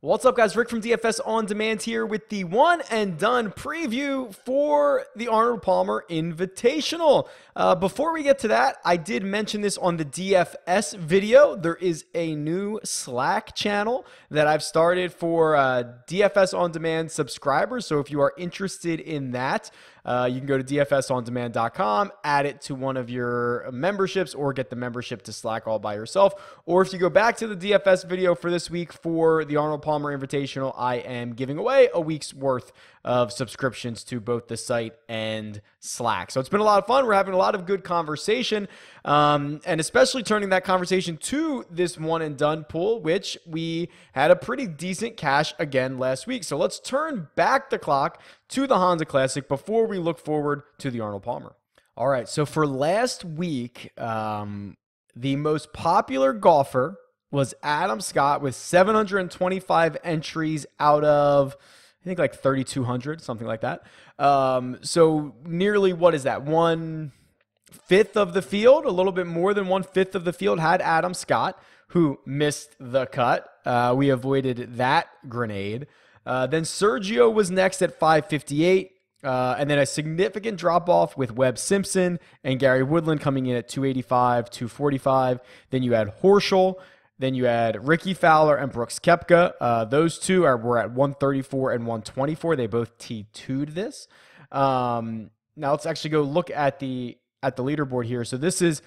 What's up, guys? Rick from DFS On Demand here with the one and done preview for the Arnold Palmer Invitational. Before we get to that, I did mention this on the DFS video. There is a new Slack channel that I've started for DFS On Demand subscribers. So if you are interested in that, you can go to dfsondemand.com, add it to one of your memberships, or get the membership to Slack all by yourself. Or if you go back to the DFS video for this week for the Arnold Palmer Invitational, I am giving away a week's worth of subscriptions to both the site and Slack. So it's been a lot of fun. We're having a lot of good conversation, and especially turning that conversation to this one and done pool, which we had a pretty decent cash again last week. So let's turn back the clock to the Honda Classic before we look forward to the Arnold Palmer. All right, so for last week, the most popular golfer was Adam Scott with 725 entries out of, I think, like 3,200, something like that. So nearly, what is that, 1/5 of the field, a little bit more than 1/5 of the field had Adam Scott, who missed the cut. We avoided that grenade. Then Sergio was next at 558. And then a significant drop-off with Webb Simpson and Gary Woodland coming in at 285, 245. Then you had Horschel. Then you had Ricky Fowler and Brooks Koepka. Those two were at 134 and 124. They both T2'd this. Now let's actually go look at the leaderboard here. So this is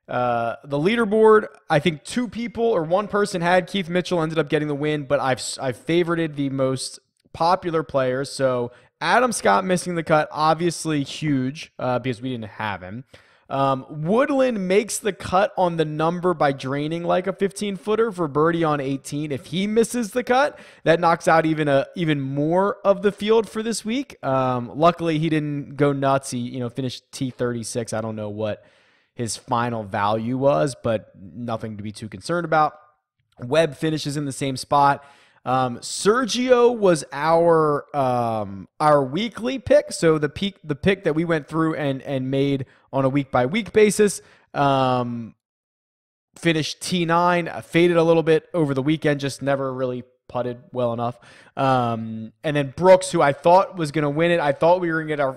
the leaderboard. I think two people or one person had Keith Mitchell, ended up getting the win, but I've favorited the most popular players. So Adam Scott missing the cut, obviously huge because we didn't have him. Woodland makes the cut on the number by draining like a 15-footer for birdie on 18. If he misses the cut, that knocks out even more of the field for this week. Luckily, he didn't go nuts. He finished T36. I don't know what his final value was, but nothing to be too concerned about. Webb finishes in the same spot. Sergio was our weekly pick, so the pick that we went through and made on a week-by-week basis. Finished T9, faded a little bit over the weekend, just never really putted well enough. And then Brooks, who I thought was going to win it. I thought we were going to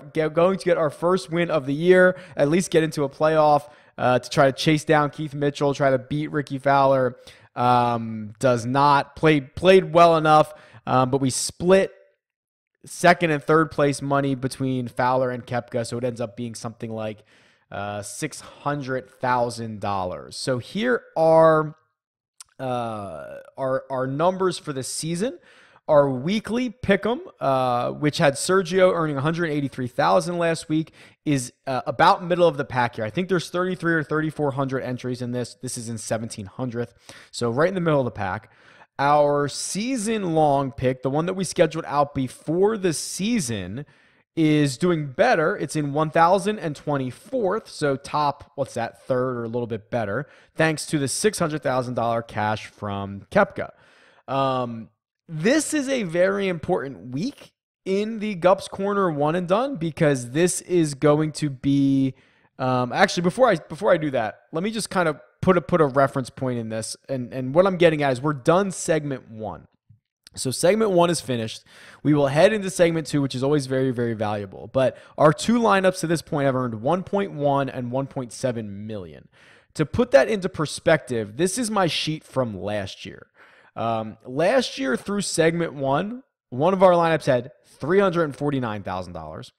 get our first win of the year, at least get into a playoff to try to chase down Keith Mitchell, try to beat Ricky Fowler. Does not played well enough, but we split second and third place money between Fowler and Koepka, so it ends up being something like $600,000. So here are our numbers for the season. Our weekly pick'em, which had Sergio earning $183,000 last week, is about middle of the pack here. I think there's 3,300 or 3,400 entries in this. This is in 1,700th, so right in the middle of the pack. Our season-long pick, the one that we scheduled out before the season, is doing better. It's in 1,024th, so top, what's that, third or a little bit better, thanks to the $600,000 cash from Koepka. This is a very important week in the Gups Corner one and done, because this is going to be actually, before I do that, let me just kind of put a reference point in this, and what I'm getting at is we're done segment 1. So segment 1 is finished. We will head into segment 2, which is always very, very valuable. But our two lineups to this point have earned 1.1 and 1.7 million. To put that into perspective, this is my sheet from last year. Last year through segment 1, one of our lineups had $349,000.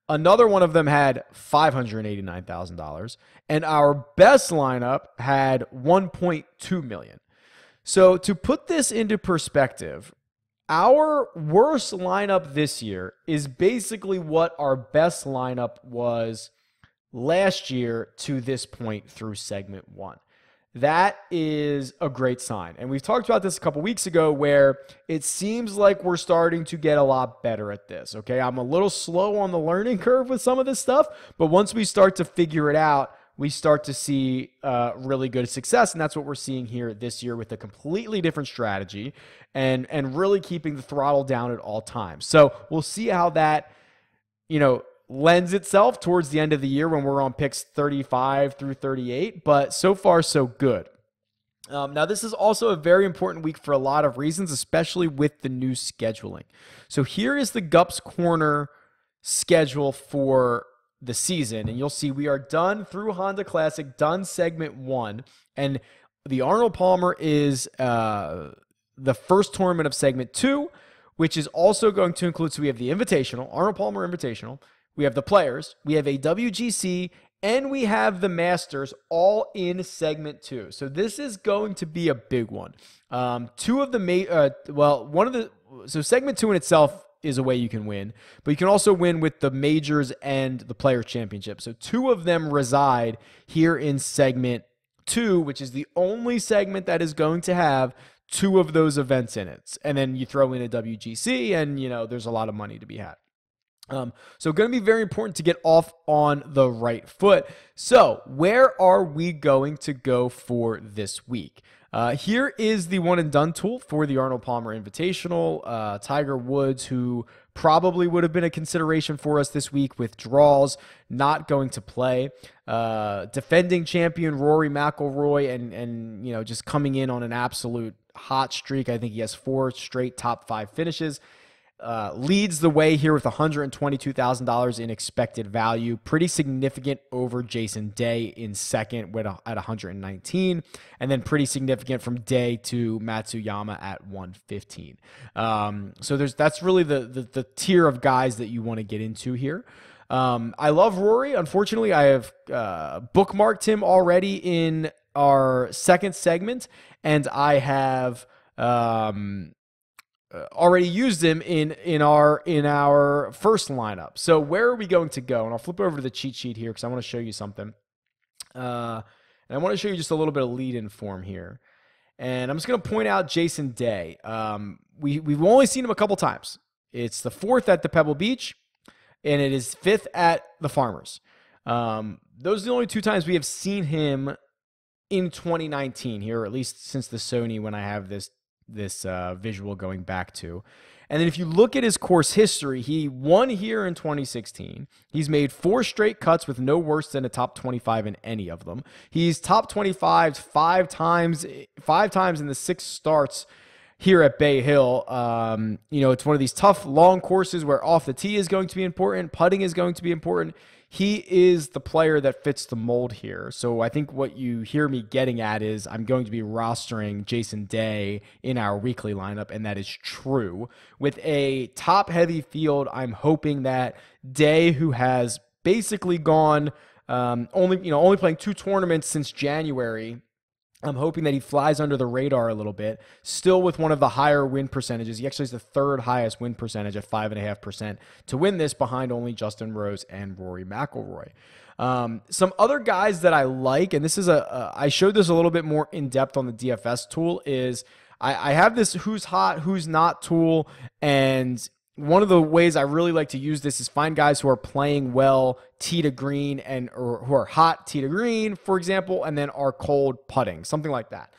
Another one of them had $589,000. And our best lineup had 1.2 million. So to put this into perspective, our worst lineup this year is basically what our best lineup was last year to this point through segment 1. That is a great sign. And we've talked about this a couple weeks ago, where it seems like we're starting to get a lot better at this. Okay, I'm a little slow on the learning curve with some of this stuff, but once we start to figure it out, we start to see really good success. And that's what we're seeing here this year with a completely different strategy and really keeping the throttle down at all times. So we'll see how that, lends itself towards the end of the year when we're on picks 35 through 38, but so far so good. Now, this is also a very important week for a lot of reasons, especially with the new scheduling. So here is the Gups Corner schedule for the season, and you'll see we are done through Honda Classic, done segment 1, and the Arnold Palmer is the first tournament of segment 2, which is also going to include, so we have the Invitational, Arnold Palmer Invitational, we have the Players, we have a WGC, and we have the Masters all in segment 2. So this is going to be a big one. So segment 2 in itself is a way you can win, but you can also win with the majors and the Players Championship. So 2 of them reside here in segment 2, which is the only segment that is going to have 2 of those events in it. And then you throw in a WGC, and there's a lot of money to be had. So going to be very important to get off on the right foot. So where are we going to go for this week? Here is the one and done tool for the Arnold Palmer Invitational. Tiger Woods, who probably would have been a consideration for us this week with draws, not going to play. Defending champion Rory McIlroy, and just coming in on an absolute hot streak. I think he has 4 straight top 5 finishes. Leads the way here with $122,000 in expected value. Pretty significant over Jason Day in second at 119. And then pretty significant from Day to Matsuyama at 115. So that's really the tier of guys that you want to get into here. I love Rory. Unfortunately, I have bookmarked him already in our second segment, and I have already used him in our first lineup. So where are we going to go? And I'll flip over to the cheat sheet here because I want to show you something. And I want to show you just a little bit of lead-in form here. And I'm just going to point out Jason Day. We've only seen him a couple times. It's the 4th at the Pebble Beach, and it is 5th at the Farmers. Those are the only 2 times we have seen him in 2019 here, or at least since the Sony, when I have this visual going back to. And then if you look at his course history, he won here in 2016. He's made 4 straight cuts with no worse than a top 25 in any of them. He's top 25 5 times in the 6 starts here at Bay Hill. It's one of these tough, long courses where off the tee is going to be important, putting is going to be important. He is the player that fits the mold here. So I think what you hear me getting at is I'm going to be rostering Jason Day in our weekly lineup, and that is true. With a top-heavy field, I'm hoping that Day, who has basically gone only playing 2 tournaments since January, I'm hoping that he flies under the radar a little bit, still with one of the higher win percentages. He actually has the 3rd highest win percentage at 5.5% to win this, behind only Justin Rose and Rory McIlroy. Some other guys that I like, and this is I showed this a little bit more in depth on the DFS tool, is I have this who's hot, who's not tool, and one of the ways I really like to use this is find guys who are playing well tee to green, or who are hot tee to green, for example, and then are cold putting, something like that.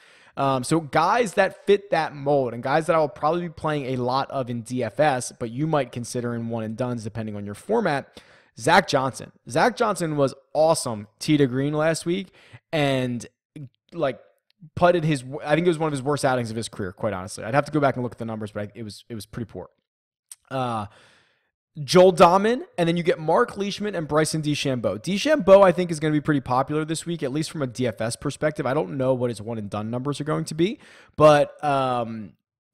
So guys that fit that mold, and guys that I will probably be playing a lot of in DFS, but you might consider in one and dones depending on your format. Zach Johnson. Zach Johnson was awesome tee to green last week, and putted I think it was one of his worst outings of his career, quite honestly. I'd have to go back and look at the numbers, but it was pretty poor. Joel Dahman, and then you get Mark Leishman and Bryson DeChambeau. DeChambeau, I think, is going to be pretty popular this week, at least from a DFS perspective. I don't know what his one and done numbers are going to be, but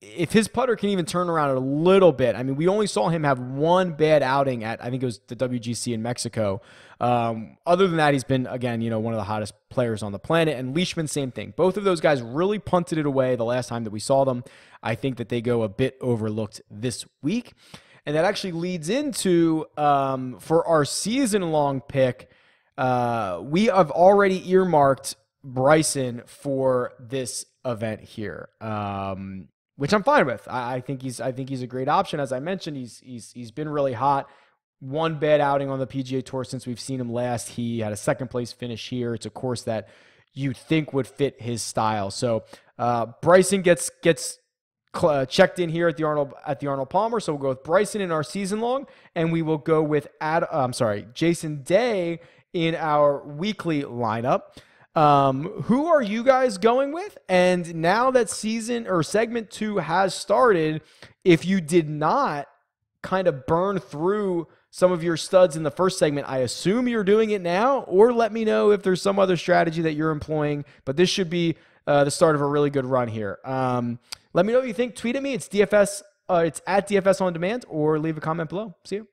if his putter can even turn around a little bit, I mean, we only saw him have 1 bad outing at, I think it was the WGC in Mexico. Other than that, he's been, again, one of the hottest players on the planet. And Leishman, same thing. Both of those guys really punted it away the last time that we saw them. I think that they go a bit overlooked this week. And that actually leads into, for our season-long pick, we have already earmarked Bryson for this event here, which I'm fine with. I think he's a great option. As I mentioned, he's been really hot. 1 bad outing on the PGA Tour since we've seen him last. He had a 2nd place finish here. It's a course that you think would fit his style. So Bryson gets checked in here at the Arnold Palmer. So we'll go with Bryson in our season long, and we will go with Jason Day in our weekly lineup. Who are you guys going with? And now that season or segment 2 has started, if you did not kind of burn through some of your studs in the first segment, I assume you're doing it now, or let me know if there's some other strategy that you're employing. But this should be the start of a really good run here. Let me know what you think. Tweet at me. It's DFS. It's at DFS on demand, or leave a comment below. See you.